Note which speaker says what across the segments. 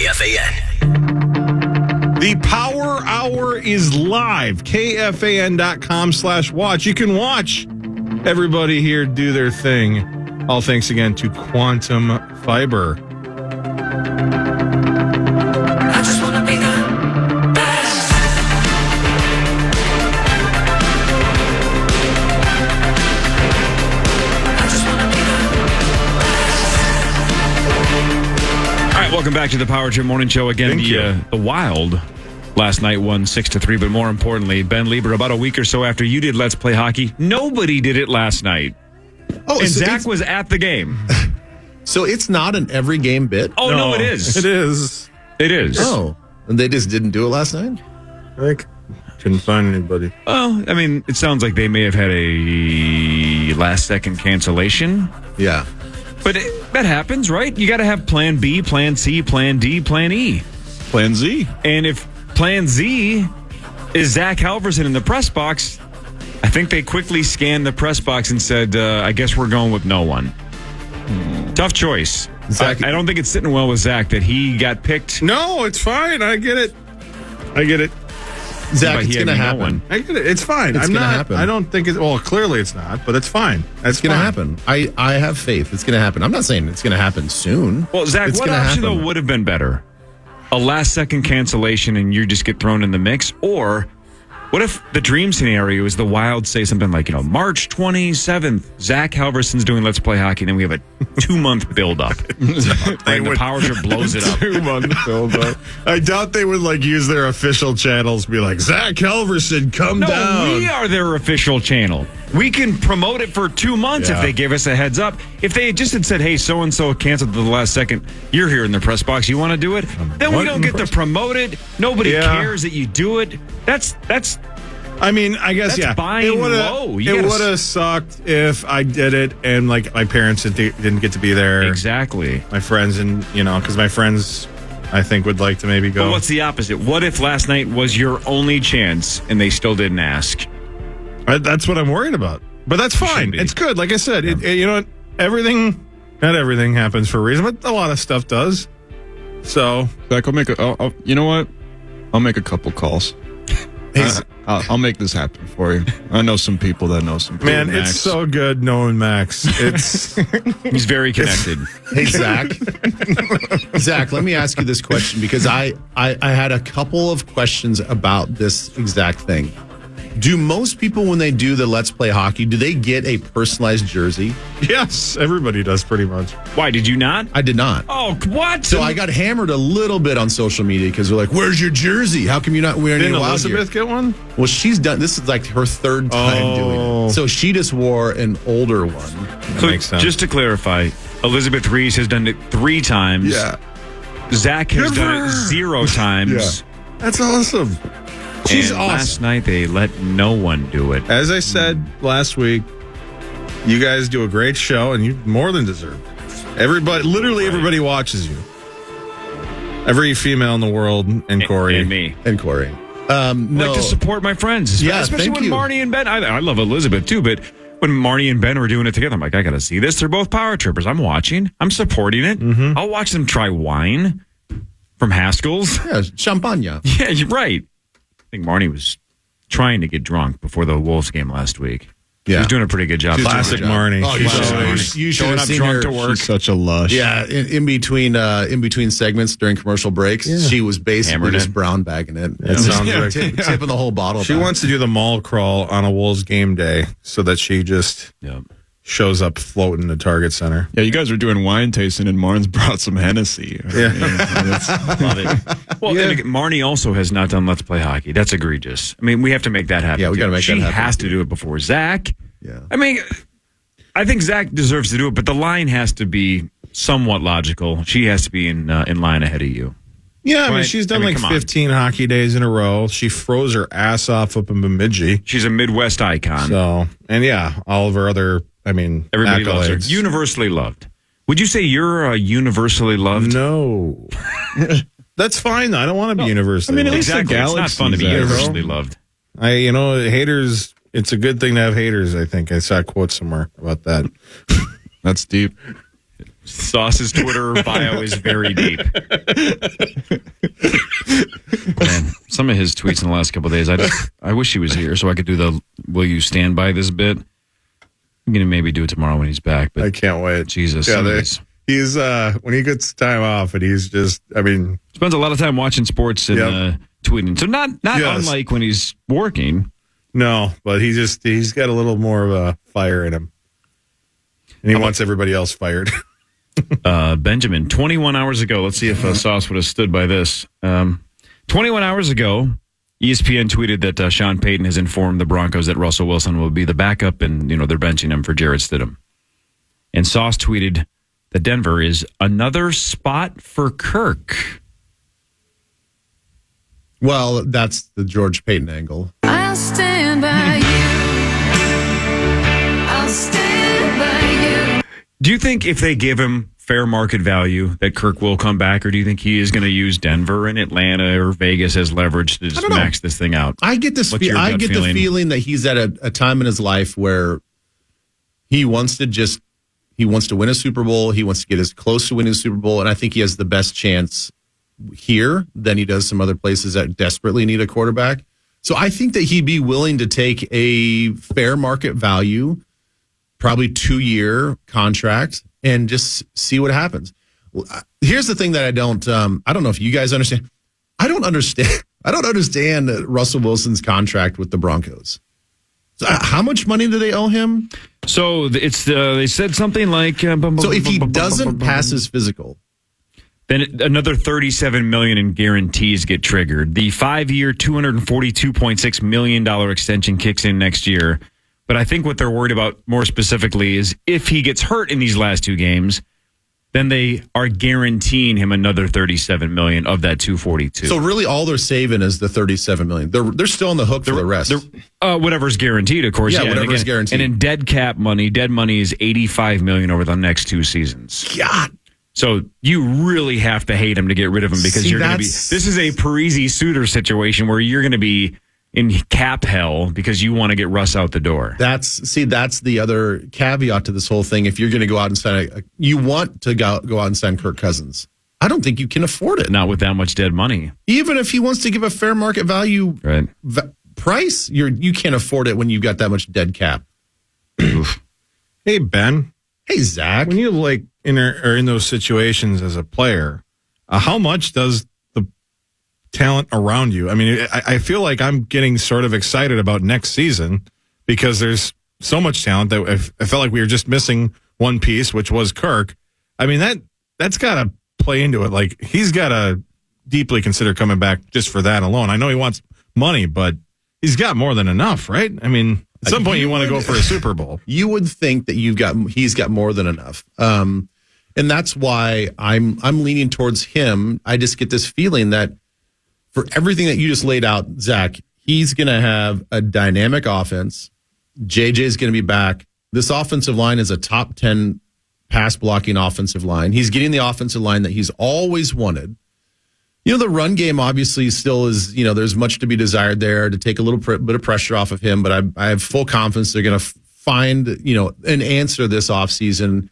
Speaker 1: KFAN.
Speaker 2: The Power Hour is live. KFAN.com/watch. You can watch everybody here do their thing. All thanks again to Quantum Fiber.
Speaker 3: I just want to be the best. I just want to be the best.
Speaker 4: All right, welcome back to the Power Trip Morning Show. Again, the Wild last night won 6-3, but more importantly, Ben Lieber, about a week or so after you did Let's Play Hockey, nobody did it last night.
Speaker 5: Oh,
Speaker 4: and
Speaker 5: so
Speaker 4: Zach was at the game.
Speaker 5: So it's not an every game bit?
Speaker 4: Oh, no, it is.
Speaker 2: It is.
Speaker 4: It is.
Speaker 5: Oh, and they just didn't do it last night?
Speaker 2: I couldn't find anybody.
Speaker 4: Well, I mean, it sounds like they may have had a last-second cancellation.
Speaker 5: Yeah.
Speaker 4: But that happens, right? You got to have Plan B, Plan C, Plan D, Plan E.
Speaker 2: Plan Z.
Speaker 4: And if Plan Z is Zach Halverson in the press box, I think they quickly scanned the press box and said, I guess we're going with no one. Tough choice.
Speaker 5: Zach,
Speaker 4: I don't think it's sitting well with Zach that he got picked.
Speaker 2: No, it's fine. I get it.
Speaker 5: Zach,
Speaker 4: But
Speaker 5: it's
Speaker 4: he had
Speaker 5: going to
Speaker 4: no
Speaker 5: happen.
Speaker 4: one.
Speaker 2: I get it. It's fine.
Speaker 5: It's
Speaker 2: I'm
Speaker 5: gonna
Speaker 2: not.
Speaker 5: happen.
Speaker 2: I don't think it. Well, clearly it's not, but it's fine.
Speaker 5: It's going to happen. I have faith. It's going to happen. I'm not saying it's going to happen soon.
Speaker 4: Well, Zach,
Speaker 5: It's
Speaker 4: what
Speaker 5: gonna
Speaker 4: option,
Speaker 5: happen.
Speaker 4: though, would have been better? A last-second cancellation and you just get thrown in the mix? Or what if the dream scenario is the Wild say something like, March 27th, Zach Halverson's doing Let's Play Hockey, and then we have a 2-month build-up. And the Power Trip blows it up.
Speaker 2: 2-month build-up. I doubt they would use their official channels. Be like, Zach Halverson, come
Speaker 4: No,
Speaker 2: down.
Speaker 4: we are their official channel. We can promote it for 2 months if they give us a heads up. If they just had said, hey, so-and-so canceled at the last second, you're here in the press box, you want to do it? Then we don't get to promote it. Nobody cares that you do it. That's
Speaker 2: I mean, I guess,
Speaker 4: That's buying low.
Speaker 2: It would have sucked if I did it and, my parents didn't get to be there.
Speaker 4: exactly.
Speaker 2: My friends, and, because my friends, I think, would like to maybe go.
Speaker 4: But what's the opposite? What if last night was your only chance and they still didn't ask?
Speaker 2: That's what I'm worried about. But that's fine.
Speaker 4: be.
Speaker 2: It's good. Like I said, not everything happens for a reason, but a lot of stuff does. So,
Speaker 6: Zach, you know what? I'll make a couple calls. I'll make this happen for you. I know some people that know some people.
Speaker 2: man,
Speaker 6: Max.
Speaker 2: it's so good knowing Max. It's
Speaker 4: He's very connected.
Speaker 5: Hey, Zach. Zach, let me ask you this question because I had a couple of questions about this exact thing. Do most people, when they do the Let's Play Hockey, do they get a personalized jersey?
Speaker 2: yes, everybody does pretty much.
Speaker 4: Why, did you not?
Speaker 5: I did not.
Speaker 4: Oh, what?
Speaker 5: So I got hammered a little bit on social media because they're like, "Where's your jersey? How come you're not wearing
Speaker 2: Didn't
Speaker 5: your Wild gear?"
Speaker 2: Elizabeth get one?
Speaker 5: Well, she's done. This is like her third time doing
Speaker 2: Oh.
Speaker 5: it. So she just wore an older one.
Speaker 4: So
Speaker 2: makes sense.
Speaker 4: just to clarify, Elizabeth Reese has done it 3 times. Zach has
Speaker 2: Good for
Speaker 4: done it
Speaker 2: her.
Speaker 4: 0 times.
Speaker 2: That's awesome. She's
Speaker 4: And
Speaker 2: awesome.
Speaker 4: last night they let no one do it.
Speaker 2: As I said last week, you guys do a great show, and you more than deserve it. Everybody watches you. Every female in the world, and Corey.
Speaker 4: And me.
Speaker 5: And Corey.
Speaker 4: I
Speaker 5: No.
Speaker 4: like to support my friends,
Speaker 5: Yeah,
Speaker 4: especially
Speaker 5: thank
Speaker 4: when
Speaker 5: you.
Speaker 4: Marnie and Ben. I love Elizabeth too, but when Marnie and Ben were doing it together, I'm like, I got to see this. They're both power trippers. I'm watching. I'm supporting it.
Speaker 2: Mm-hmm.
Speaker 4: I'll watch them try wine from Haskell's.
Speaker 5: Yeah, champagne.
Speaker 4: Yeah, you're right. I think Marnie was trying to get drunk before the Wolves game last week.
Speaker 5: Yeah.
Speaker 4: She was doing a pretty good job.
Speaker 2: Classic Marnie.
Speaker 5: Oh, you
Speaker 4: Classic
Speaker 5: should,
Speaker 4: Marnie.
Speaker 5: you should
Speaker 4: Showing
Speaker 5: have
Speaker 4: up
Speaker 5: seen
Speaker 4: drunk
Speaker 5: her.
Speaker 4: to work.
Speaker 6: She's such a lush.
Speaker 5: Yeah, in between segments during commercial breaks, she was basically
Speaker 4: Hammered
Speaker 5: just
Speaker 4: it.
Speaker 5: brown bagging it.
Speaker 2: That sounds like
Speaker 5: tipping the whole bottle.
Speaker 2: she
Speaker 5: back.
Speaker 2: wants to do the mall crawl on a Wolves game day so that she just
Speaker 4: Yep.
Speaker 2: shows up floating the Target Center.
Speaker 6: Yeah, you guys were doing wine tasting, and Marnes brought some Hennessy.
Speaker 2: Yeah.
Speaker 4: Love it. Well, and again, Marnie also has not done Let's Play Hockey. That's egregious. I mean, we have to make that happen.
Speaker 5: Yeah, we gotta make
Speaker 4: she
Speaker 5: that happen.
Speaker 4: She has to do it before Zach.
Speaker 5: Yeah.
Speaker 4: I mean, I think Zach deserves to do it, but the line has to be somewhat logical. She has to be in line ahead of you.
Speaker 2: Yeah, I mean,
Speaker 4: Right.
Speaker 2: she's done
Speaker 4: I mean, come on.
Speaker 2: 15 hockey days in a row. She froze her ass off up in Bemidji.
Speaker 4: She's a Midwest icon.
Speaker 2: So, and yeah, all of her other,
Speaker 4: Everybody loves her.
Speaker 2: accolades.
Speaker 4: Universally loved. Would you say you're universally loved?
Speaker 2: No. That's fine, though. I don't want to be universally
Speaker 6: I mean, at
Speaker 2: loved.
Speaker 6: least
Speaker 4: Exactly. It's not fun to be
Speaker 6: galaxies,
Speaker 4: universally loved.
Speaker 2: Haters, it's a good thing to have haters, I think. I saw a quote somewhere about that.
Speaker 6: That's deep.
Speaker 4: Sauce's Twitter bio is very deep. Man, some of his tweets in the last couple of days, I wish he was here so I could do the "Will you stand by this" bit. I'm gonna maybe do it tomorrow when he's back. But
Speaker 2: I can't wait.
Speaker 4: Jesus,
Speaker 2: Yeah, he's when he gets time off, and he's just,
Speaker 4: spends a lot of time watching sports and tweeting. So not unlike when he's working.
Speaker 2: No, but he's got a little more of a fire in him, and he wants everybody else fired.
Speaker 4: Benjamin, 21 hours ago. Let's see if Sauce would have stood by this. 21 hours ago, ESPN tweeted that Sean Payton has informed the Broncos that Russell Wilson will be the backup, and they're benching him for Jarrett Stidham. And Sauce tweeted that Denver is another spot for Kirk.
Speaker 5: Well, that's the George Payton angle.
Speaker 3: I'll stand by you. I'll stand by you.
Speaker 4: Do you think if they give him fair market value that Kirk will come back, or do you think he is going to use Denver and Atlanta or Vegas as leverage to just max this thing out?
Speaker 5: I get this. I get the feeling that he's at a time in his life where he wants to win a Super Bowl. He wants to get as close to winning a Super Bowl, and I think he has the best chance here than he does some other places that desperately need a quarterback. So I think that he'd be willing to take a fair market value, probably 2-year contract, and just see what happens. Here's the thing that I don't know if you guys understand. I don't understand Russell Wilson's contract with the Broncos. So how much money do they owe him?
Speaker 4: So they said something like
Speaker 5: so if he doesn't pass his physical,
Speaker 4: then another $37 million in guarantees get triggered. The 5-year, $242.6 million extension kicks in next year. But I think what they're worried about more specifically is if he gets hurt in these last 2 games, then they are guaranteeing him another $37 million of that $242.
Speaker 5: So really, all they're saving is the $37 million. They're still on the hook for the rest.
Speaker 4: Whatever's guaranteed, of course.
Speaker 5: Yeah, whatever's guaranteed.
Speaker 4: And in dead money is $85 million over the next 2 seasons.
Speaker 5: God.
Speaker 4: So you really have to hate him to get rid of him because you're going to be. This is a Parisi Suter situation where you're going to be in cap hell because you want to get Russ out the door.
Speaker 5: That's the other caveat to this whole thing. If you're going to go out and sign, you want to go out and sign Kirk Cousins. I don't think you can afford it.
Speaker 4: Not with that much dead money.
Speaker 5: Even if he wants to give a fair market value price, you can't afford it when you've got that much dead cap.
Speaker 2: Hey, Ben.
Speaker 5: Hey, Zach.
Speaker 2: When you are in those situations as a player, how much does the talent around you? I mean, I feel like I'm getting sort of excited about next season because there's so much talent that I felt like we were just missing one piece, which was Kirk. I mean, that's got to play into it. Like, he's got to deeply consider coming back just for that alone. I know he wants money, but he's got more than enough, right? I mean, at some point you want to go for a Super Bowl. You would think that he's got more than enough. And that's why I'm leaning towards him. I just get this feeling that for everything that you just laid out, Zach, he's going to have a dynamic offense. JJ's going to be back. This offensive line is a top 10 pass blocking offensive line. He's getting the offensive line that he's always wanted. The run game obviously still is, there's much to be desired there to take a little bit of pressure off of him, but I have full confidence they're going to find, an answer this offseason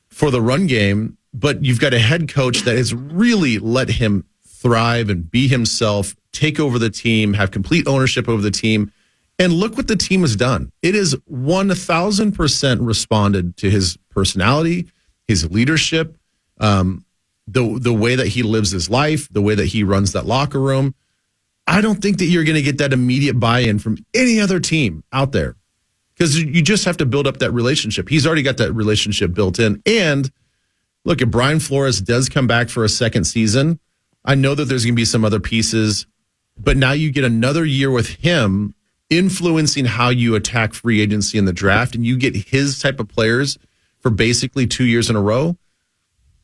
Speaker 2: for the run game. But you've got a head coach that has really let him thrive and be himself, take over the team, have complete ownership over the team. And look what the team has done. It is 1,000% responded to his personality, his leadership, the way that he lives his life, the way that he runs that locker room. I don't think that you're going to get that immediate buy-in from any other team out there because you just have to build up that relationship. He's already got that relationship built in. And look, if Brian Flores does come back for a second season, I know that there's going to be some other pieces, but now you get another year with him influencing how you attack free agency in the draft, and you get his type of players for basically 2 years in a row.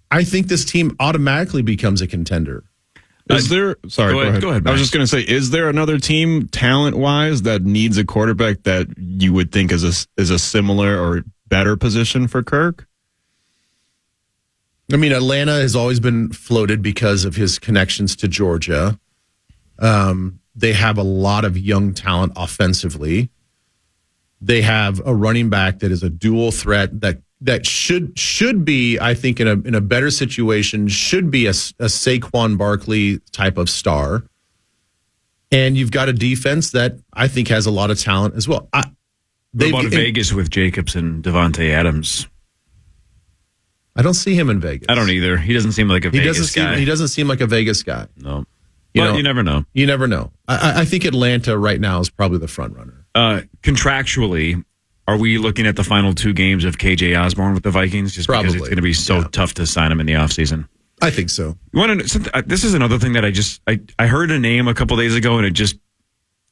Speaker 2: I think this team automatically becomes a contender.
Speaker 6: Is there? Sorry, go ahead. I was just going to say, is there another team talent-wise that needs a quarterback that you would think is a similar or better position for Kirk?
Speaker 5: I mean, Atlanta has always been floated because of his connections to Georgia. They have a lot of young talent offensively. They have a running back that is a dual threat that that should be, I think, in a better situation, should be a Saquon Barkley type of star. And you've got a defense that I think has a lot of talent as well.
Speaker 4: What about Vegas with Jacobs and Devontae Adams?
Speaker 5: I don't see him in Vegas.
Speaker 4: I don't either. He doesn't seem like a Vegas guy.
Speaker 5: He doesn't seem like a Vegas guy.
Speaker 4: No. But you never know.
Speaker 5: You never know. I think Atlanta right now is probably the front runner.
Speaker 4: Contractually, are we looking at the final 2 games of KJ Osborne with the Vikings? Just
Speaker 5: probably.
Speaker 4: Because it's going to be so tough to sign him in the offseason.
Speaker 5: I think so.
Speaker 4: This is another thing that I heard a name a couple days ago, and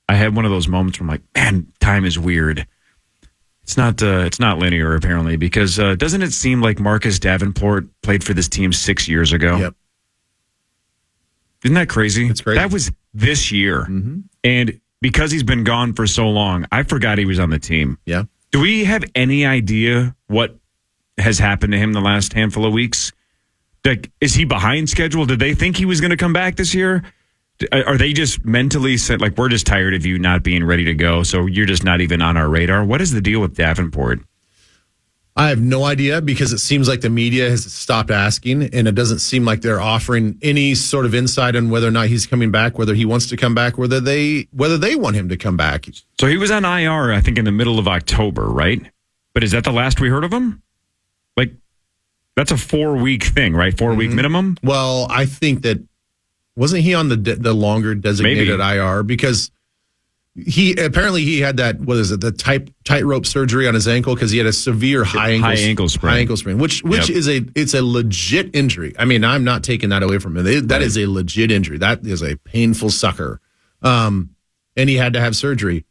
Speaker 4: I had one of those moments where I'm like, man, time is weird. It's not linear, apparently, because doesn't it seem like Marcus Davenport played for this team 6 years ago?
Speaker 5: Yep.
Speaker 4: Isn't that crazy?
Speaker 5: It's crazy.
Speaker 4: That was this year.
Speaker 5: Mm-hmm.
Speaker 4: And because he's been gone for so long, I forgot he was on the team.
Speaker 5: Yeah.
Speaker 4: Do we have any idea what has happened to him the last handful of weeks? Like, is he behind schedule? Did they think he was going to come back this year? Are they just mentally said, like, we're just tired of you not being ready to go, so you're just not even on our radar? What is the deal with Davenport?
Speaker 5: I have no idea, because it seems like the media has stopped asking, and it doesn't seem like they're offering any sort of insight on whether or not he's coming back, whether he wants to come back, whether they want him to come back.
Speaker 4: So he was on IR, I think, in the middle of October, right? But is that the last we heard of him? Like, that's a 4-week thing, right? 4-week minimum?
Speaker 5: Well, I think that wasn't he on the longer designated IR, because he had that, what is it, the tightrope surgery on his ankle, because he had a severe high ankle sprain, which is a legit injury. I mean, I'm not taking that away from him. That is a legit injury. That is a painful sucker. And he had to have surgery.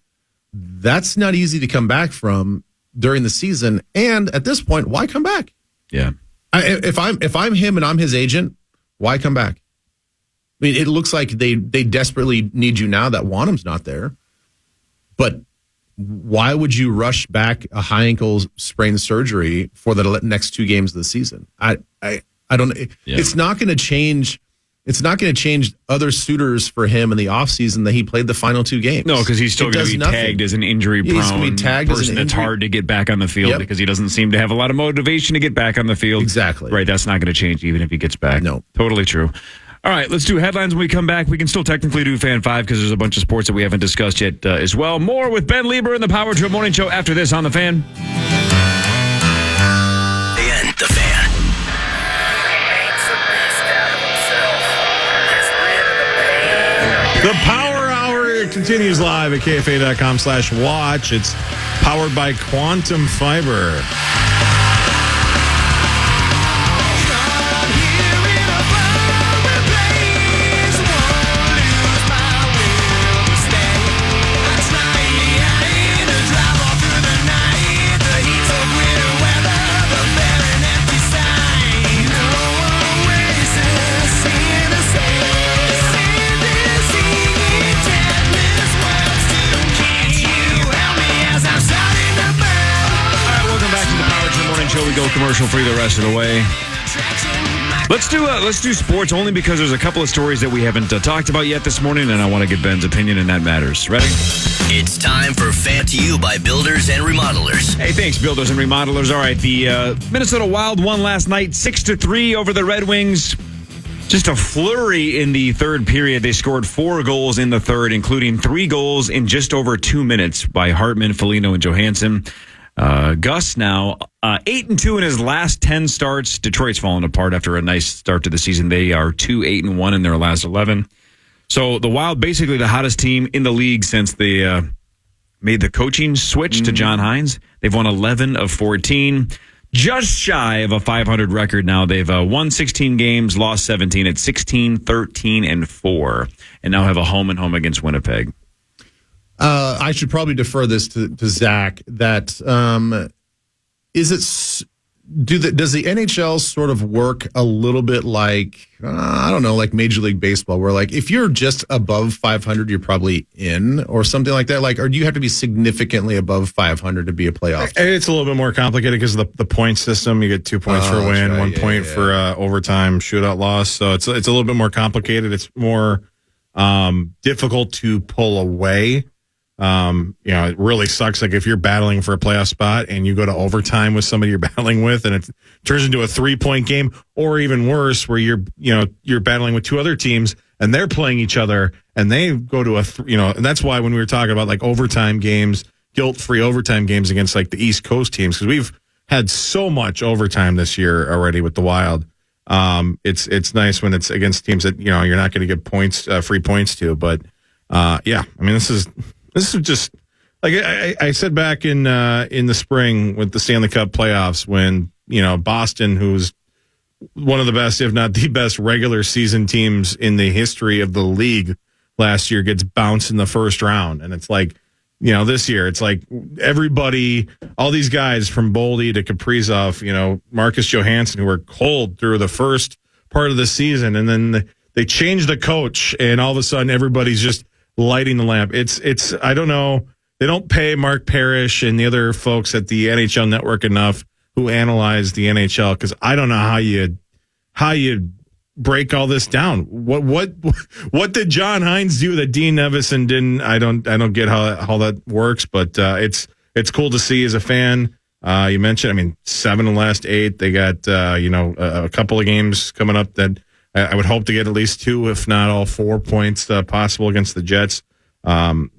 Speaker 5: That's not easy to come back from during the season. And at this point, why come back?
Speaker 4: Yeah.
Speaker 5: If I'm him and I'm his agent, why come back? I mean, it looks like they desperately need you now that Wanham's not there. But why would you rush back a high ankle sprain surgery for the next 2 games of the season? I don't. Yeah. It's not going to change. It's not going to change other suitors for him in the offseason that he played the final 2 games.
Speaker 4: No, because he's still going to be tagged as an injury-prone person that's hard to get back on the field because he doesn't seem to have a lot of motivation to get back on the field.
Speaker 5: Exactly.
Speaker 4: Right, that's not going to change even if he gets back.
Speaker 5: No.
Speaker 4: Totally true. All right, let's do headlines when we come back. We can still technically do Fan 5 because there's a bunch of sports that we haven't discussed yet as well. More with Ben Lieber and the Power Trip Morning Show after this on The Fan.
Speaker 1: And The Fan.
Speaker 2: The Power Hour continues live at KFAN.com/watch. It's powered by Quantum Fiber.
Speaker 4: Commercial free the rest of the way. Let's do sports only because there's a couple of stories that we haven't talked about yet this morning, and I want to get Ben's opinion, and that matters. Ready?
Speaker 1: It's time for Fan to You by Builders and Remodelers.
Speaker 4: Hey, thanks, Builders and Remodelers. All right, the Minnesota Wild won last night 6-3 over the Red Wings. Just a flurry in the third period. They scored 4 goals in the third, including 3 goals in just over 2 minutes by Hartman, Foligno, and Johansson. Gus now 8-2 in his last 10 starts. Detroit's fallen apart after a nice start to the season. They are 2-8-1 in their last 11. So the Wild, basically the hottest team in the league since they made the coaching switch to John Hines. They've won 11 of 14, just shy of a 500 record now. They've won 16 games, lost 17 at 16-13-4, and now have a home and home against Winnipeg.
Speaker 5: I should probably defer this to Zach. That does the NHL sort of work a little bit like I don't know, like Major League Baseball, where like if you're just above 500, you're probably in, or something like that. Like, or do you have to be significantly above 500 to be a playoff team?
Speaker 2: It's a little bit more complicated because of the point system. You get 2 points for a win, 1 point for overtime, shootout loss. So it's a little bit more complicated. It's more difficult to pull away It really sucks. Like if you're battling for a playoff spot and you go to overtime with somebody you're battling with, and it turns into a 3-point game, or even worse, where you're battling with two other teams and they're playing each other, and they go to and that's why when we were talking about like overtime games, guilt-free overtime games against like the East Coast teams, because we've had so much overtime this year already with the Wild. It's nice when it's against teams that you're not going to get points, free points to. But this is just like I said back in the spring with the Stanley Cup playoffs when Boston, who's one of the best, if not the best, regular season teams in the history of the league last year, gets bounced in the first round, and it's like. This year, it's like everybody, all these guys from Boldy to Kaprizov, Marcus Johansson, who were cold through the first part of the season. And then they changed the coach, and all of a sudden everybody's just lighting the lamp. It's I don't know. They don't pay Mark Parrish and the other folks at the NHL Network enough who analyze the NHL, because I don't know how you break all this down. What did John Hines do that Dean Nevison didn't? I don't get how that works, but it's cool to see as a fan. You mentioned, 7 of the last 8. They got a couple of games coming up that I would hope to get at least 2, if not all 4 points possible against the Jets. It's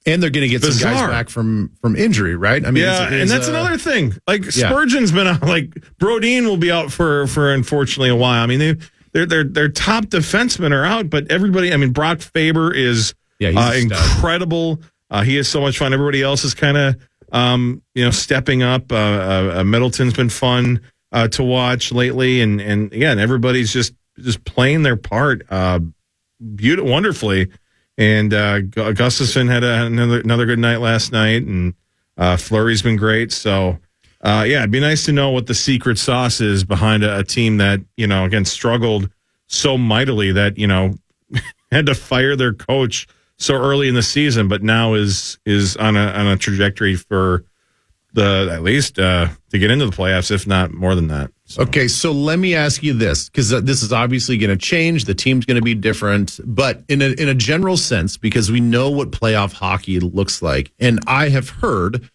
Speaker 5: and they're going to get
Speaker 2: bizarre.
Speaker 5: Some guys back from injury, right?
Speaker 2: And that's another thing. Like Spurgeon's been out. Like Brodin will be out for unfortunately a while. Their top defensemen are out, but everybody. Brock Faber is incredible. He is so much fun. Everybody else is kind of stepping up. Middleton's been fun to watch lately, and again, everybody's just playing their part wonderfully. And Gustafsson had another good night last night, and Fleury's been great. So, it'd be nice to know what the secret sauce is behind a team that again struggled so mightily that had to fire their coach so early in the season, but now is on a trajectory for at least to get into the playoffs, if not more than that. So.
Speaker 5: Okay, so let me ask you this, because this is obviously going to change. The team's going to be different, but in a general sense, because we know what playoff hockey looks like, and I have heard,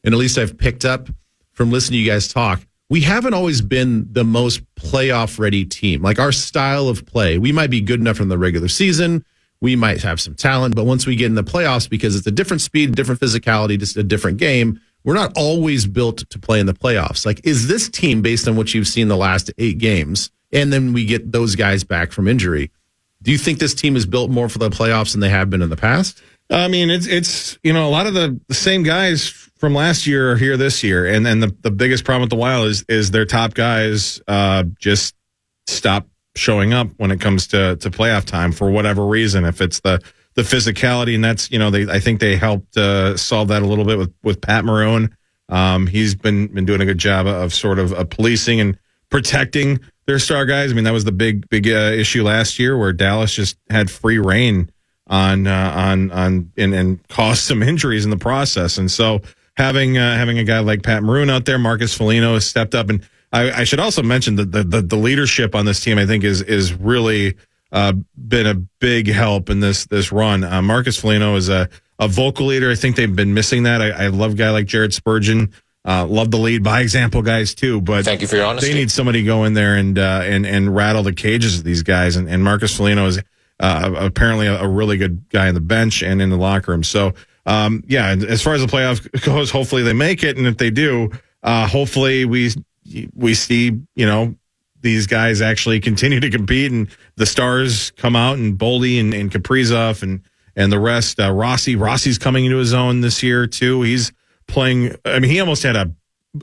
Speaker 5: and at least I've picked up from listening to you guys talk, we haven't always been the most playoff-ready team. Like our style of play, we might be good enough in the regular season, we might have some talent, but once we get in the playoffs, because it's a different speed, different physicality, just a different game, we're not always built to play in the playoffs. Like, is this team, based on what you've seen the last 8 games, and then we get those guys back from injury, do you think this team is built more for the playoffs than they have been in the past?
Speaker 2: It's a lot of the same guys from last year are here this year, and then the biggest problem with the Wild is their top guys just stop showing up when it comes to playoff time for whatever reason. If it's the physicality, and that's I think they helped solve that a little bit with Pat Maroon. He's been doing a good job of sort of policing and protecting their star guys. That was the big issue last year, where Dallas just had free reign on and caused some injuries in the process. And so having a guy like Pat Maroon out there, Marcus Foligno has stepped up, and I should also mention that the leadership on this team, I think, is really been a big help in this run. Marcus Foligno is a vocal leader. I think they've been missing that. I love a guy like Jared Spurgeon. Love the lead by example guys too. But
Speaker 7: thank you for your honesty.
Speaker 2: They need somebody go in there and rattle the cages of these guys. And Marcus Foligno is apparently a really good guy on the bench and in the locker room. So as far as the playoff goes, hopefully they make it, and if they do, hopefully we see these guys actually continue to compete, and the stars come out, and Boldy and Kaprizov and the rest. Rossi's coming into his own this year too. He's playing. He almost had a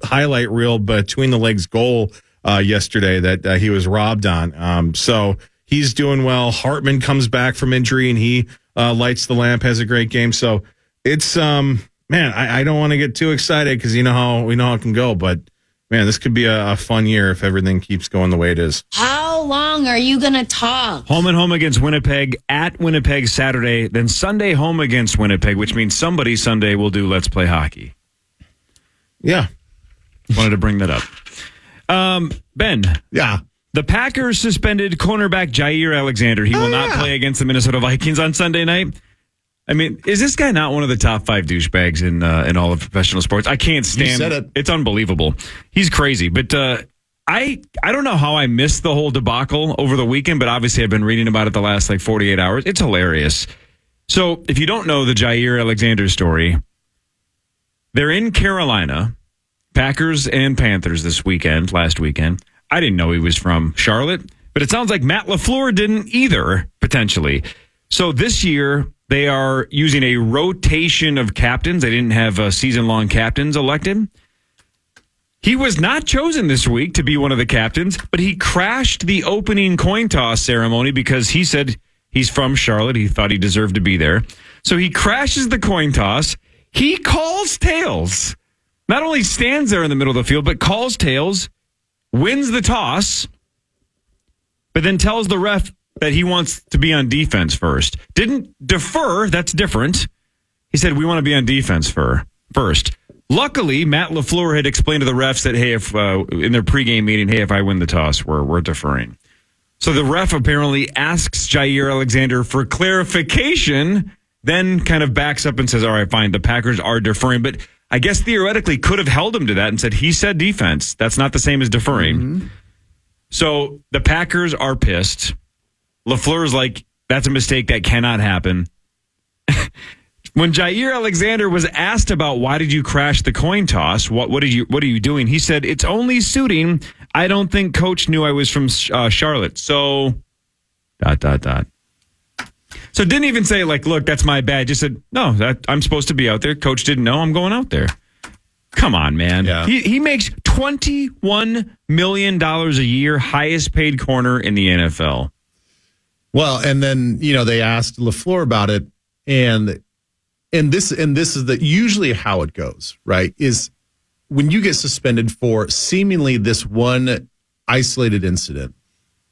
Speaker 2: highlight reel between the legs goal yesterday that he was robbed on. So he's doing well. Hartman comes back from injury, and he lights the lamp, has a great game. So it's I don't want to get too excited, because we know how it can go, but. Man, this could be a fun year if everything keeps going the way it is.
Speaker 8: How long are you going to talk?
Speaker 4: Home and home against Winnipeg, at Winnipeg Saturday, then Sunday home against Winnipeg, which means somebody Sunday will do Let's Play Hockey.
Speaker 2: Yeah.
Speaker 4: Wanted to bring that up. Ben.
Speaker 5: Yeah.
Speaker 4: The Packers suspended cornerback Jair Alexander. He will not play against the Minnesota Vikings on Sunday night. I mean, is this guy not one of the top 5 douchebags in all of professional sports? I can't stand
Speaker 5: You said it.
Speaker 4: It's unbelievable. He's crazy. But I don't know how I missed the whole debacle over the weekend, but obviously I've been reading about it the last 48 hours. It's hilarious. So if you don't know the Jair Alexander story, they're in Carolina, Packers and Panthers last weekend. I didn't know he was from Charlotte, but it sounds like Matt LaFleur didn't either, potentially. So this year, they are using a rotation of captains. They didn't have season-long captains elected. He was not chosen this week to be one of the captains, but he crashed the opening coin toss ceremony because he said he's from Charlotte. He thought he deserved to be there. So he crashes the coin toss. He calls tails. Not only stands there in the middle of the field, but calls tails, wins the toss, but then tells the ref that he wants to be on defense first. Didn't defer. That's different. He said, we want to be on defense first. Luckily, Matt LaFleur had explained to the refs that, hey, if in their pregame meeting, hey, if I win the toss, we're deferring. So the ref apparently asks Jair Alexander for clarification, then kind of backs up and says, all right, fine, the Packers are deferring. But I guess theoretically could have held him to that and said, he said defense. That's not the same as deferring. Mm-hmm. So the Packers are pissed. LaFleur's like, that's a mistake. That cannot happen. When Jair Alexander was asked about why did you crash the coin toss, what are you doing? He said, it's only suiting. I don't think coach knew I was from Charlotte. So, ... So didn't even say, like, look, that's my bad. Just said, no, I'm supposed to be out there. Coach didn't know. I'm going out there. Come on, man.
Speaker 5: Yeah.
Speaker 4: He makes $21 million a year, highest paid corner in the NFL.
Speaker 5: Well, and then, they asked LaFleur about it, and this is usually how it goes, right? Is when you get suspended for seemingly this one isolated incident,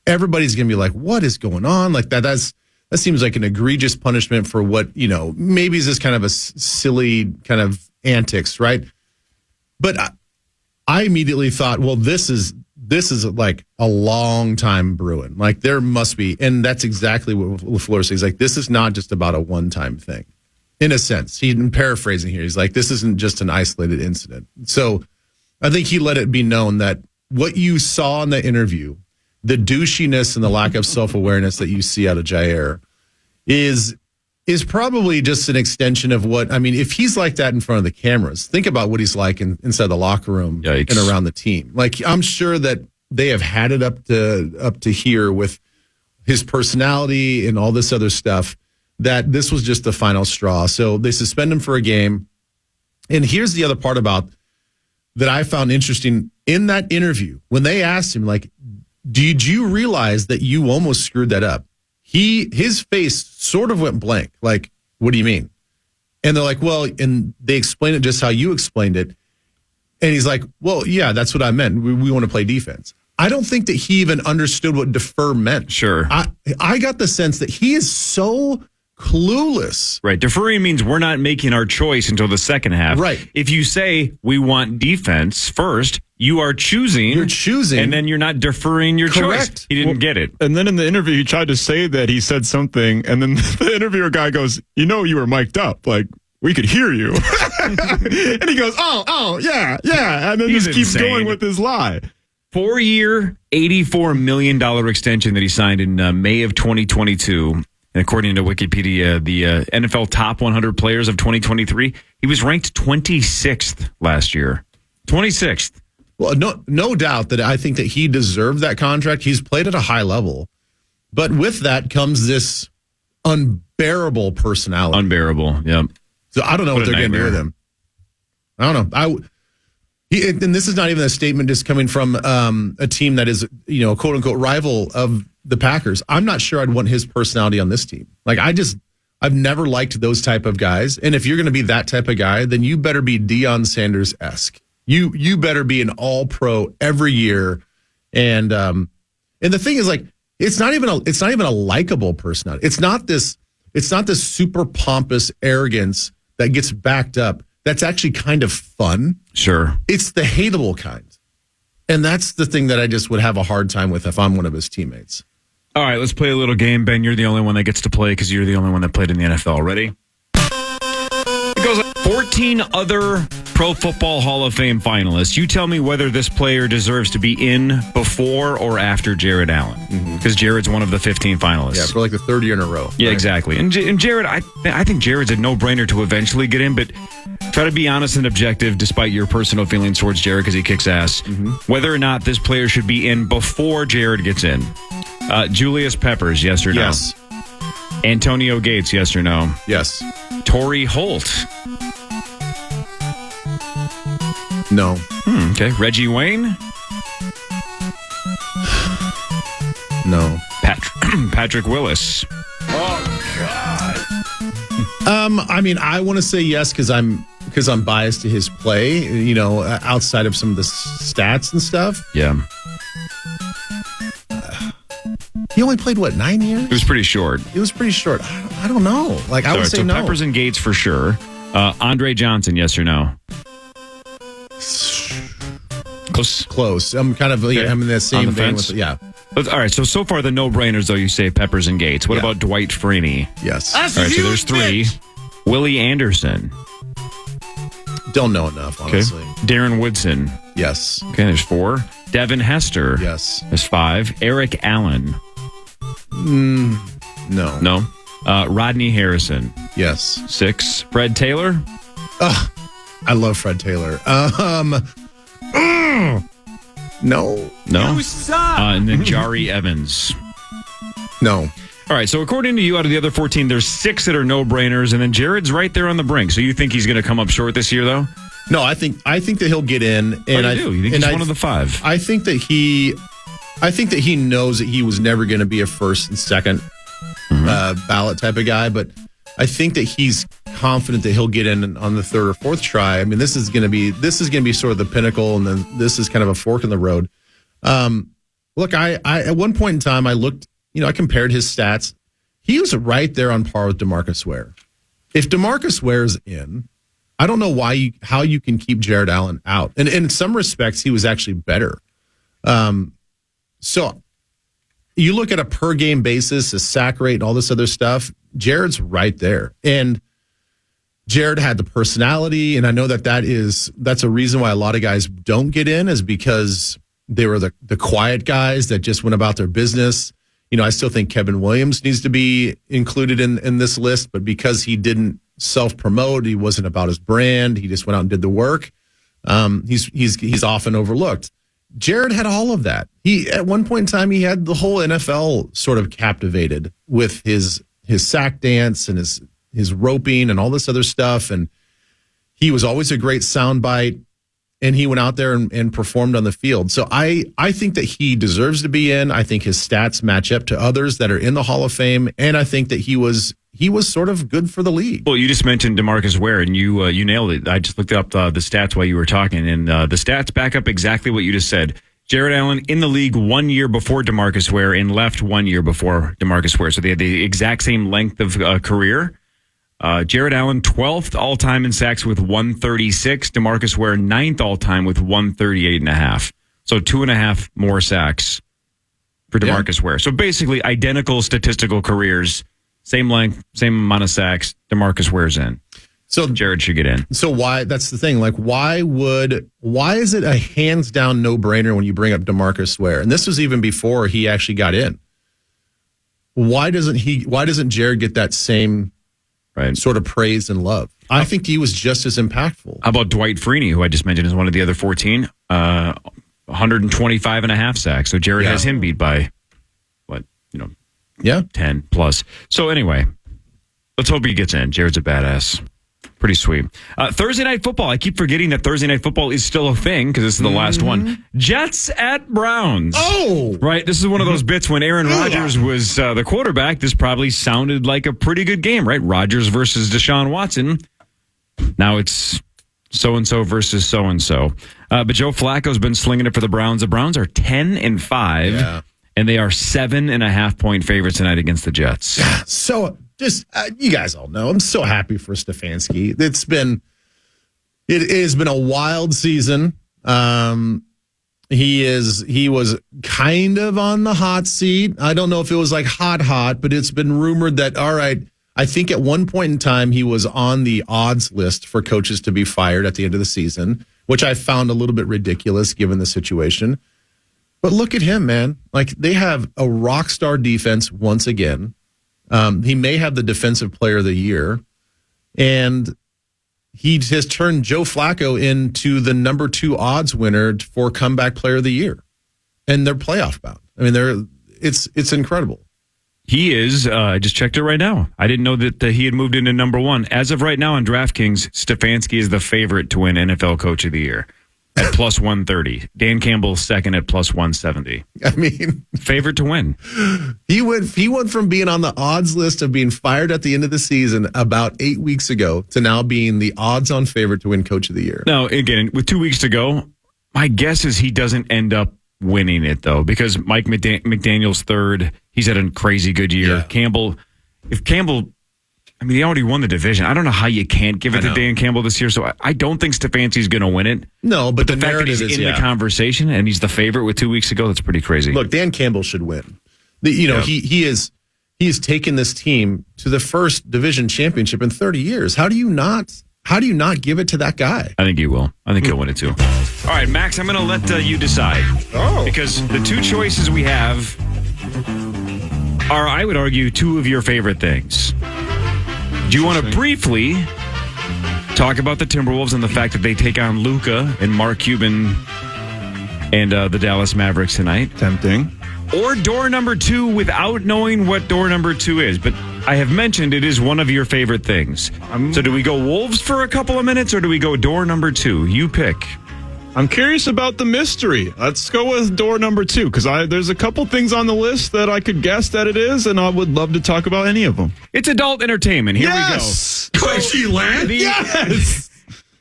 Speaker 5: everybody's going to be like, what is going on? Like that seems like an egregious punishment for what, maybe is this kind of a silly kind of antics, right? But I immediately thought, well, this is like a long time brewing. Like there must be, and that's exactly what LaFleur says. Like this is not just about a one-time thing. In a sense, he's paraphrasing here. He's like, this isn't just an isolated incident. So I think he let it be known that what you saw in the interview, the douchiness and the lack of self-awareness that you see out of Jair is probably just an extension of what, I mean, if he's like that in front of the cameras, think about what he's like inside the locker room
Speaker 4: Yikes.
Speaker 5: And around the team. Like, I'm sure that they have had it up to here with his personality and all this other stuff, that this was just the final straw. So they suspend him for a game. And here's the other part about that I found interesting in that interview. When they asked him, like, did you realize that you almost screwed that up? His face sort of went blank. Like, what do you mean? And they're like, well, and they explained it just how you explained it. And he's like, well, yeah, that's what I meant. We want to play defense. I don't think that he even understood what defer meant.
Speaker 4: Sure.
Speaker 5: I got the sense that he is so clueless.
Speaker 4: Right. Deferring means we're not making our choice until the second half.
Speaker 5: Right.
Speaker 4: If you say we want defense first, you are choosing.
Speaker 5: You're choosing.
Speaker 4: And then you're not deferring your
Speaker 5: Correct.
Speaker 4: choice. He didn't get it.
Speaker 6: And then in the interview, he tried to say that he said something, and then the interviewer guy goes, you were mic'd up. Like, we could hear you. And he goes, oh, yeah. And then
Speaker 4: He's
Speaker 6: just keeps
Speaker 4: insane.
Speaker 6: going with his lie.
Speaker 4: 4-year, $84 million extension that he signed in May of 2022. And according to Wikipedia, the NFL top 100 players of 2023, he was ranked 26th last year. 26th.
Speaker 5: Well, no doubt that I think that he deserved that contract. He's played at a high level. But with that comes this unbearable personality.
Speaker 4: Unbearable, yep.
Speaker 5: So I don't know what they're going to do with him. I don't know. And this is not even a statement just coming from a team that is, a quote unquote rival of the Packers. I'm not sure I'd want his personality on this team. Like I've never liked those type of guys. And if you're going to be that type of guy, then you better be Deion Sanders-esque. You better be an all-pro every year. And the thing is, like, it's not even a likable personality. It's not this super pompous arrogance that gets backed up. That's actually kind of fun.
Speaker 4: Sure.
Speaker 5: It's the hateable kind. And that's the thing that I just would have a hard time with if I'm one of his teammates.
Speaker 4: All right, let's play a little game. Ben, you're the only one that gets to play because you're the only one that played in the NFL. Ready? 14 other Pro Football Hall of Fame finalists. You tell me whether this player deserves to be in before or after Jared Allen. Because Jared's one of the 15 finalists.
Speaker 5: Yeah, for like the third year in a row.
Speaker 4: Yeah, right? Exactly. And Jared, I think Jared's a no-brainer to eventually get in, but try to be honest and objective despite your personal feelings towards Jared because he kicks ass. Whether or not this player should be in before Jared gets in. Julius Peppers, yes or no?
Speaker 5: Yes.
Speaker 4: Antonio Gates, yes or no?
Speaker 5: Yes.
Speaker 4: Torrey Holt.
Speaker 5: No.
Speaker 4: Okay. Reggie Wayne?
Speaker 5: No.
Speaker 4: Patrick Willis.
Speaker 5: I mean, I want to say yes because I'm biased to his play, outside of some of the stats and stuff.
Speaker 4: Yeah.
Speaker 5: He only played, 9 years?
Speaker 4: It was pretty short.
Speaker 5: It was pretty short. I don't know. I would say no.
Speaker 4: Peppers and Gates for sure. Andre Johnson, yes or no?
Speaker 5: Close. I'm kind of I'm in that same vein with yeah.
Speaker 4: All right, so far the no-brainers, though, you say Peppers and Gates. What about Dwight Freeney?
Speaker 5: Yes.
Speaker 4: All right, so there's 3. Willie Anderson.
Speaker 5: Don't know enough, honestly.
Speaker 4: Okay. Darren Woodson.
Speaker 5: Yes.
Speaker 4: Okay, there's 4. Devin Hester.
Speaker 5: Yes.
Speaker 4: There's 5. Eric Allen.
Speaker 5: No.
Speaker 4: No. Rodney Harrison.
Speaker 5: Yes.
Speaker 4: 6. Fred Taylor.
Speaker 5: I love Fred Taylor. No.
Speaker 4: And then Jari Evans.
Speaker 5: No.
Speaker 4: All right, so according to you, out of the other 14, there's 6 that are no-brainers, and then Jared's right there on the brink. So you think he's going to come up short this year, though?
Speaker 5: No, I think that he'll get in. And
Speaker 4: I do. You think he's one of the 5?
Speaker 5: I think that he knows that he was never going to be a first and second ballot type of guy, but I think that he's confident that he'll get in on the third or fourth try. I mean, this is going to be sort of the pinnacle, and then this is kind of a fork in the road. Look, I at one point in time I looked, I compared his stats. He was right there on par with DeMarcus Ware. If DeMarcus Ware's in, I don't know how you can keep Jared Allen out. And in some respects, he was actually better. So you look at a per game basis, a sack rate, and all this other stuff. Jared's right there, and Jared had the personality, and I know that's a reason why a lot of guys don't get in, is because they were the quiet guys that just went about their business. I still think Kevin Williams needs to be included in this list, but because he didn't self-promote, he wasn't about his brand, he just went out and did the work. He's often overlooked. Jared had all of that. He at one point in time he had the whole NFL sort of captivated with his sack dance and his roping and all this other stuff, and he was always a great soundbite. And he went out there and performed on the field. So I think that he deserves to be in. I think his stats match up to others that are in the Hall of Fame, and I think that he was sort of good for the league.
Speaker 4: Well, you just mentioned DeMarcus Ware, and you nailed it. I just looked up the stats while you were talking, and the stats back up exactly what you just said. Jared Allen in the league 1 year before DeMarcus Ware and left 1 year before DeMarcus Ware. So they had the exact same length of career. Jared Allen, 12th all-time in sacks with 136. DeMarcus Ware, 9th all-time with 138.5. So 2.5 more sacks for DeMarcus Ware. So basically identical statistical careers, same length, same amount of sacks. DeMarcus Ware's in. So Jared should get in.
Speaker 5: So why? That's the thing. Why is it a hands down no brainer when you bring up DeMarcus Ware? And this was even before he actually got in. Why doesn't Jared get that same sort of praise and love? I think he was just as impactful.
Speaker 4: How about Dwight Freeney, who I just mentioned is one of the other 14, 125.5 sacks. So Jared has him beat by 10 plus. So anyway, let's hope he gets in. Jared's a badass. Pretty sweet. Thursday Night Football. I keep forgetting that Thursday Night Football is still a thing because this is the last one. Jets at Browns.
Speaker 5: Oh!
Speaker 4: Right. This is one of those bits when Aaron Rodgers was the quarterback. This probably sounded like a pretty good game, right? Rodgers versus Deshaun Watson. Now it's so-and-so versus so-and-so. But Joe Flacco's been slinging it for the Browns. The Browns are 10-5, and they are 7.5-point favorites tonight against the Jets.
Speaker 5: So... you guys all know, I'm so happy for Stefanski. It has been a wild season. He was kind of on the hot seat. I don't know if it was hot, but it's been rumored that, all right, I think at one point in time, he was on the odds list for coaches to be fired at the end of the season, which I found a little bit ridiculous given the situation. But look at him, man. Like, they have a rock star defense once again. He may have the defensive player of the year. And he has turned Joe Flacco into the number 2 odds winner for comeback player of the year. And they're playoff bound. I mean, it's incredible.
Speaker 4: He is. I just checked it right now. I didn't know that he had moved into number 1. As of right now on DraftKings, Stefanski is the favorite to win NFL Coach of the Year at plus 130. Dan Campbell second at plus 170.
Speaker 5: I mean,
Speaker 4: favorite to win.
Speaker 5: He went from being on the odds list of being fired at the end of the season about 8 weeks ago to now being the odds-on favorite to win Coach of the Year.
Speaker 4: Now, again, with 2 weeks to go, my guess is he doesn't end up winning it, though, because Mike McDaniel's third. He's had a crazy good year. Yeah. Campbell, he already won the division. I don't know how you can't give it to Dan Campbell this year, so I don't think Stefanski's going to win it.
Speaker 5: No, but
Speaker 4: the fact that he's in the conversation and he's the favorite with 2 weeks ago, that's pretty crazy.
Speaker 5: Look, Dan Campbell should win. He has taken this team to the first division championship in 30 years. How do you not give it to that guy?
Speaker 4: I think he will. I think he'll win it too. All right, Max, I'm going to let you decide.
Speaker 5: Oh.
Speaker 4: Because the 2 choices we have are, I would argue, 2 of your favorite things. Do you want to briefly talk about the Timberwolves and the fact that they take on Luka and Mark Cuban and the Dallas Mavericks tonight?
Speaker 6: Tempting.
Speaker 4: Or door number 2 without knowing what door number 2 is. But I have mentioned it is one of your favorite things. So do we go Wolves for a couple of minutes or do we go door number 2? You pick.
Speaker 6: I'm curious about the mystery. Let's go with door number 2 because there's a couple things on the list that I could guess that it is, and I would love to talk about any of them.
Speaker 4: It's adult entertainment. Here we go.
Speaker 7: Coochie Land?
Speaker 6: Yes!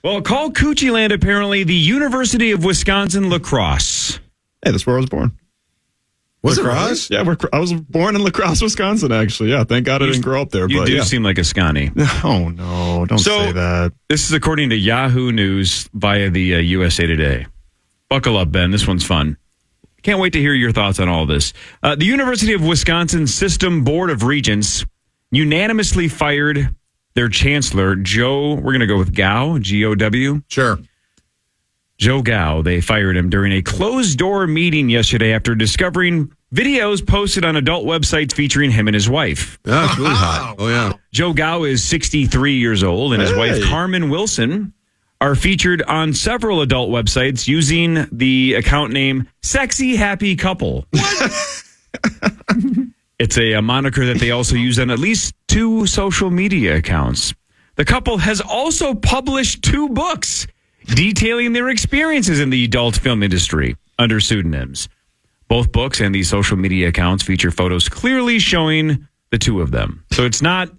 Speaker 4: Well, called Coochie Land, apparently, the University of Wisconsin LaCrosse.
Speaker 6: Hey, that's where I was born.
Speaker 5: Was LaCrosse?
Speaker 6: Yeah, I was born in LaCrosse, Wisconsin, actually. Yeah, thank God I didn't grow up there.
Speaker 4: You do seem like a Scotty.
Speaker 6: Oh, no, don't say that.
Speaker 4: This is according to Yahoo News via the USA Today. Buckle up, Ben. This one's fun. Can't wait to hear your thoughts on all this. The University of Wisconsin System Board of Regents unanimously fired their chancellor, Joe, we're going to go with Gow, G-O-W.
Speaker 5: Sure.
Speaker 4: Joe Gow, they fired him during a closed-door meeting yesterday after discovering videos posted on adult websites featuring him and his wife.
Speaker 7: Yeah, it's really hot. Oh, yeah.
Speaker 4: Joe Gow is 63 years old, and his wife, Carmen Wilson, are featured on several adult websites using the account name Sexy Happy Couple. What? It's a moniker that they also use on at least 2 social media accounts. The couple has also published 2 books detailing their experiences in the adult film industry under pseudonyms. Both books and these social media accounts feature photos clearly showing the 2 of them. So it's not,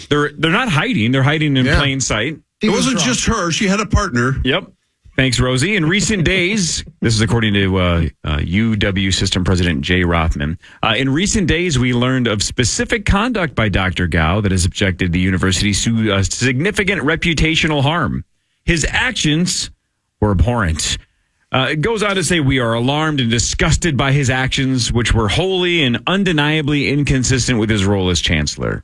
Speaker 4: they're not hiding. They're hiding in plain sight.
Speaker 7: It wasn't just her. She had a partner.
Speaker 4: Yep. Thanks, Rosie. In recent days, this is according to UW System President Jay Rothman. In recent days, we learned of specific conduct by Dr. Gow that has subjected the university to significant reputational harm. His actions were abhorrent. It goes on to say, we are alarmed and disgusted by his actions, which were wholly and undeniably inconsistent with his role as chancellor.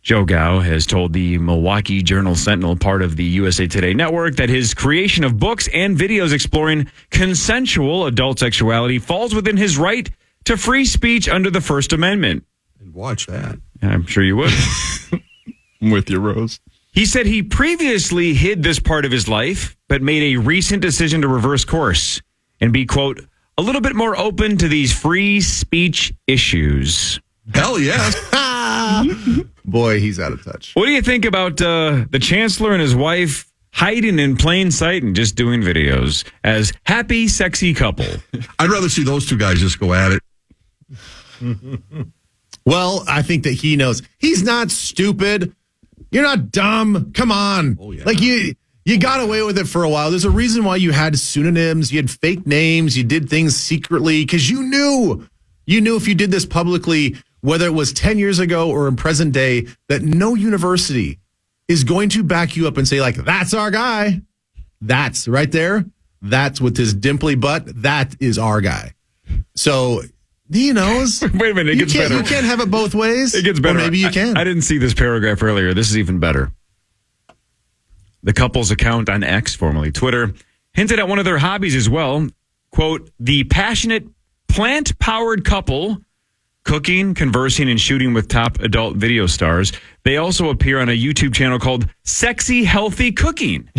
Speaker 4: Joe Gow has told the Milwaukee Journal-Sentinel, part of the USA Today network, that his creation of books and videos exploring consensual adult sexuality falls within his right to free speech under the First Amendment.
Speaker 7: And watch that.
Speaker 4: I'm sure you would.
Speaker 6: I'm with you, Rose.
Speaker 4: He said he previously hid this part of his life, but made a recent decision to reverse course and be, quote, a little bit more open to these free speech issues.
Speaker 7: Hell yes.
Speaker 5: Boy, he's out of touch.
Speaker 4: What do you think about the chancellor and his wife hiding in plain sight and just doing videos as happy, sexy couple?
Speaker 7: I'd rather see those 2 guys just go at it.
Speaker 5: Well, I think that he knows. He's not stupid. You're not dumb. Come on.
Speaker 7: Oh, yeah.
Speaker 5: Like you got away with it for a while. There's a reason why you had pseudonyms, you had fake names, you did things secretly because you knew if you did this publicly, whether it was 10 years ago or in present day, that no university is going to back you up and say, like, that's our guy. That's right there. That's with his dimply butt. That is our guy. So He knows.
Speaker 4: Wait a minute, it gets better.
Speaker 5: You can't have it both ways.
Speaker 4: It gets better.
Speaker 5: Or maybe you can.
Speaker 4: I didn't see this paragraph earlier. This is even better. The couple's account on X, formerly Twitter, hinted at one of their hobbies as well. Quote, the passionate plant-powered couple cooking, conversing, and shooting with top adult video stars. They also appear on a YouTube channel called Sexy Healthy Cooking,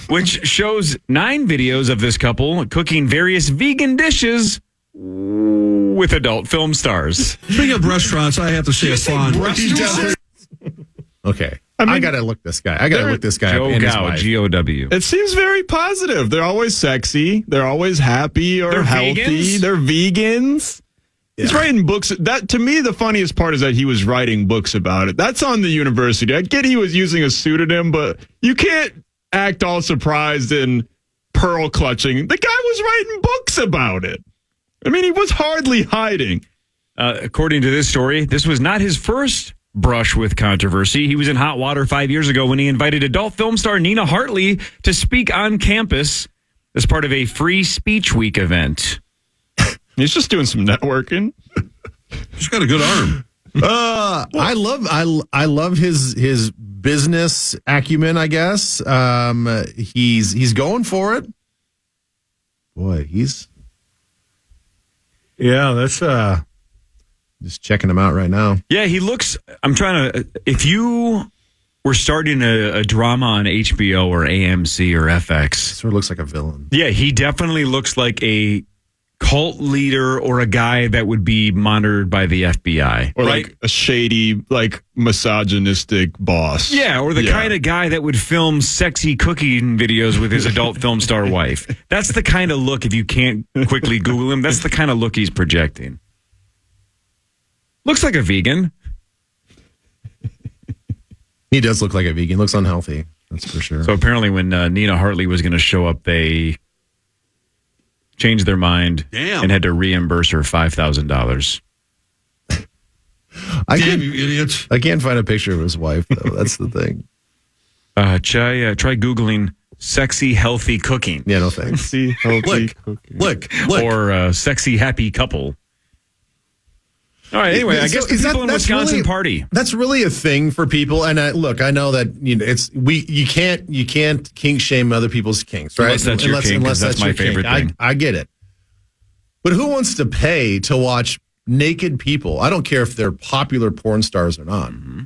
Speaker 4: which shows 9 videos of this couple cooking various vegan dishes with adult film stars.
Speaker 7: Speaking of restaurants, I have to say a fond.
Speaker 5: Okay. I gotta look this guy. I gotta look this guy up.
Speaker 4: Joe Gow, G-O-W.
Speaker 6: It seems very positive. They're always sexy. They're always happy or healthy. They're vegans. Yeah. He's writing books. That, to me, the funniest part is that he was writing books about it. That's on the university. I get he was using a pseudonym, but you can't act all surprised and pearl clutching. The guy was writing books about it. I mean, he was hardly hiding.
Speaker 4: According to this story, this was not his first brush with controversy. He was in hot water 5 years ago when he invited adult film star Nina Hartley to speak on campus as part of a Free Speech Week event.
Speaker 6: He's just doing some networking.
Speaker 7: He's got a good arm.
Speaker 5: I love his business acumen, I guess. He's going for it. Boy,
Speaker 2: that's
Speaker 5: just checking him out right now.
Speaker 4: Yeah, he looks, I'm trying to, if you were starting a drama on HBO or AMC or FX.
Speaker 5: Sort of looks like a villain.
Speaker 4: Yeah, he definitely looks like a cult leader or a guy that would be monitored by the FBI.
Speaker 6: Or like a shady, like misogynistic boss.
Speaker 4: Yeah, or the kind of guy that would film sexy cooking videos with his adult film star wife. That's the kind of look, if you can't quickly Google him, that's the kind of look he's projecting. Looks like a vegan.
Speaker 5: He does look like a vegan. Looks unhealthy. That's for sure.
Speaker 4: So apparently when Nina Hartley was going to show up, they changed their mind and had to reimburse her $5,000.
Speaker 7: Damn, you idiots.
Speaker 5: I can't find a picture of his wife, though. That's the thing.
Speaker 4: Try Googling sexy healthy cooking.
Speaker 5: Yeah, no thanks.
Speaker 6: Sexy healthy cooking.
Speaker 5: Look.
Speaker 4: Or sexy happy couple. All right. Anyway, I guess the people in Wisconsin
Speaker 5: really,
Speaker 4: party.
Speaker 5: That's really a thing for people. And look, I know that you can't kink shame other people's kinks, right?
Speaker 4: Unless that's your kink. That's my favorite thing.
Speaker 5: I get it. But who wants to pay to watch naked people? I don't care if they're popular porn stars or not. Mm-hmm.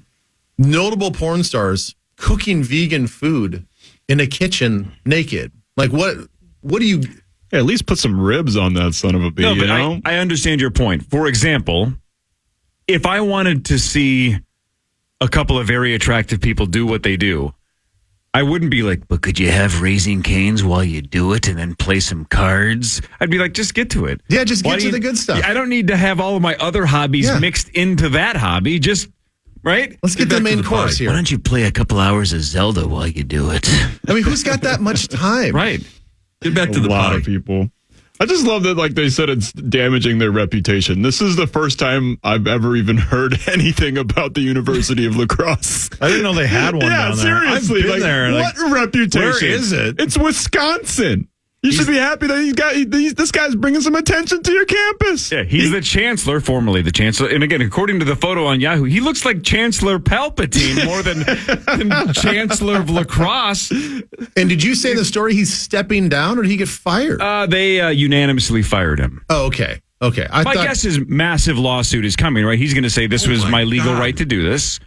Speaker 5: Notable porn stars cooking vegan food in a kitchen naked. Like what do you?
Speaker 6: Yeah, at least put some ribs on that son of a bee.
Speaker 4: No, but I understand your point. For example, if I wanted to see a couple of very attractive people do what they do, I wouldn't be like, but could you have Raising Cane's while you do it and then play some cards? I'd be like, just get to it.
Speaker 5: Yeah, just get to the good stuff.
Speaker 4: I don't need to have all of my other hobbies mixed into that hobby. Just, right?
Speaker 5: Let's get the main course here.
Speaker 1: Why don't you play a couple hours of Zelda while you do it?
Speaker 5: I mean, who's got that much time?
Speaker 4: Right.
Speaker 7: Get back to the
Speaker 6: lot
Speaker 7: pie.
Speaker 6: of people. I just love that, like they said, it's damaging their reputation. This is the first time I've ever even heard anything about the University of LaCrosse.
Speaker 2: I didn't know they had one down there.
Speaker 6: Seriously.
Speaker 2: I've been there.
Speaker 6: What reputation?
Speaker 2: Where is it?
Speaker 6: It's Wisconsin. You should be happy that this guy's bringing some attention to your campus.
Speaker 4: Yeah, he's the chancellor, formerly the chancellor. And again, according to the photo on Yahoo, he looks like Chancellor Palpatine more than Chancellor of LaCrosse.
Speaker 5: And did you say in the story he's stepping down or did he get fired?
Speaker 4: They unanimously fired him.
Speaker 5: Oh, okay. Okay.
Speaker 4: My guess is massive lawsuit is coming, right? He's going to say this was my legal right to do this.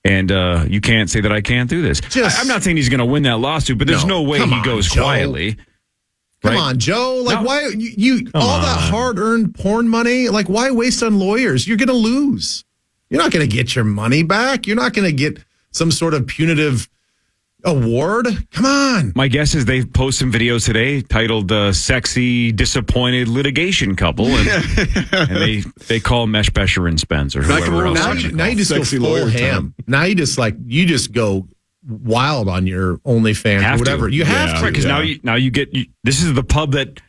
Speaker 4: And you can't say that I can't do this. I'm not saying he's going to win that lawsuit, but there's no way he goes quietly.
Speaker 5: Come on, Joe. Like, why you all that hard-earned porn money? Like, why waste on lawyers? You're going to lose. You're not going to get your money back. You're not going to get some sort of punitive award. Come on.
Speaker 4: My guess is they post some videos today titled "Sexy Disappointed Litigation Couple," and they call Mesh Besher and Spence or whoever else.
Speaker 5: Now you just go full ham. Now you just go wild on your OnlyFans or whatever. You have to.
Speaker 4: Because now you get this is the pub that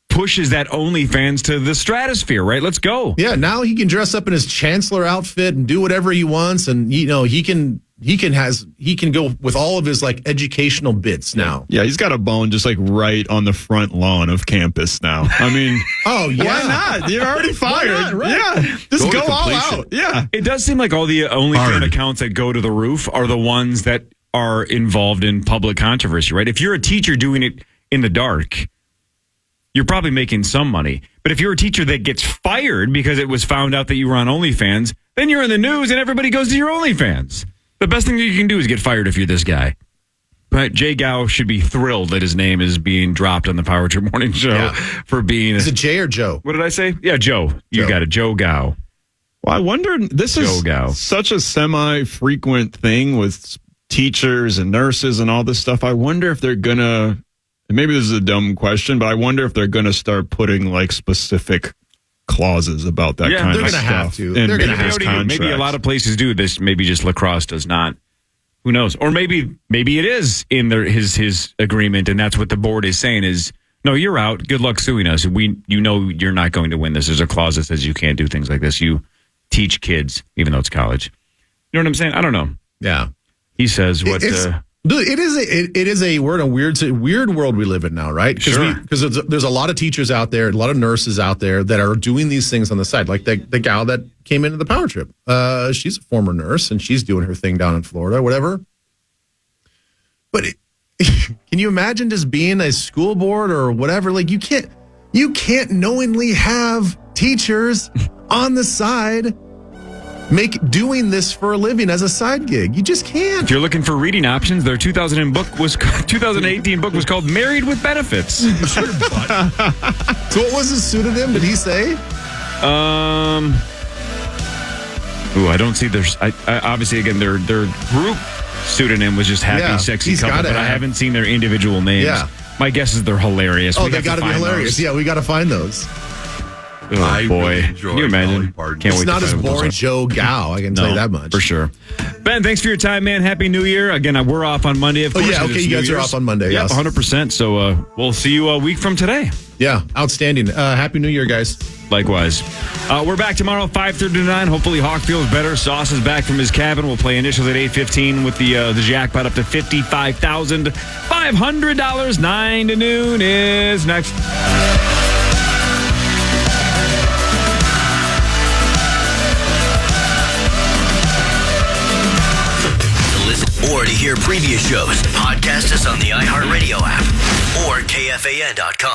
Speaker 4: pushes that OnlyFans to the stratosphere, right? Let's go.
Speaker 5: Yeah, now he can dress up in his chancellor outfit and do whatever he wants, and he can he can go with all of his like educational bits now.
Speaker 6: Yeah, he's got a bone just like right on the front lawn of campus now. I mean,
Speaker 5: oh yeah,
Speaker 6: why not? You're already fired.
Speaker 5: Not, right?
Speaker 6: Yeah, just
Speaker 7: Go
Speaker 6: go
Speaker 7: to
Speaker 6: all
Speaker 7: completion.
Speaker 6: out. Yeah.
Speaker 4: It does seem like all the OnlyFans accounts that go to the roof are the ones that are involved in public controversy, right? If you're a teacher doing it in the dark, you're probably making some money. But if you're a teacher that gets fired because it was found out that you were on OnlyFans, then you're in the news and everybody goes to your OnlyFans. The best thing that you can do is get fired if you're this guy. But Jay Gao should be thrilled that his name is being dropped on the Power Trip Morning Show for being...
Speaker 5: Is it Jay or Joe?
Speaker 4: What did I say? Yeah, Joe. You got it. Joe Gao.
Speaker 6: Well, I wonder, this is
Speaker 4: Gao.
Speaker 6: such a semi-frequent thing with teachers and nurses and all this stuff. I wonder if they're going to, maybe this is a dumb question, but I wonder if they're going to start putting like specific clauses about that kind of stuff.
Speaker 5: They're going to have to.
Speaker 6: in
Speaker 5: They're going to
Speaker 6: people's
Speaker 5: have to.
Speaker 6: contracts.
Speaker 4: Maybe a lot of places do this. Maybe just LaCrosse does not. Who knows? Or maybe it is in his agreement, and that's what the board is saying is, no, you're out. Good luck suing us. You know you're not going to win this. There's a clause that says you can't do things like this. You teach kids, even though it's college. You know what I'm saying? I don't know.
Speaker 5: Yeah.
Speaker 4: He says what...
Speaker 5: We're in a weird world we live in now, right? Because there's a lot of teachers out there, a lot of nurses out there that are doing these things on the side. Like the gal that came into the Power Trip. She's a former nurse and she's doing her thing down in Florida, whatever. But can you imagine just being a school board or whatever? Like you can't knowingly have teachers on the side doing this for a living as a side gig. You just can't.
Speaker 4: If you're looking for reading options, their 2018 book was called Married with Benefits.
Speaker 5: So what was his pseudonym? Did he say?
Speaker 4: I don't see there's. I obviously again their group pseudonym was just Happy Sexy Couple, but I haven't seen their individual names.
Speaker 5: Yeah.
Speaker 4: My guess is they're hilarious.
Speaker 5: Oh, they got to be hilarious. Yeah, we got to find those.
Speaker 4: Oh, boy. Can you imagine? Can't
Speaker 5: It's
Speaker 4: wait
Speaker 5: not
Speaker 4: to
Speaker 5: as
Speaker 4: find
Speaker 5: boring as Joe Gao, I can tell you that much.
Speaker 4: For sure. Ben, thanks for your time, man. Happy New Year. Again, we're off on Monday, of course.
Speaker 5: Yeah, okay, you guys are off on Monday.
Speaker 4: Yep,
Speaker 5: Yes.
Speaker 4: 100%. So we'll see you a week from today.
Speaker 5: Yeah, outstanding. Happy New Year, guys.
Speaker 4: Likewise. We're back tomorrow, 5:30 to 9. Hopefully Hawk feels better. Sauce is back from his cabin. We'll play initials at 8:15 with the jackpot up to $55,500. 9 to noon is next.
Speaker 1: Or to hear previous shows, podcast us on the iHeartRadio app or KFAN.com.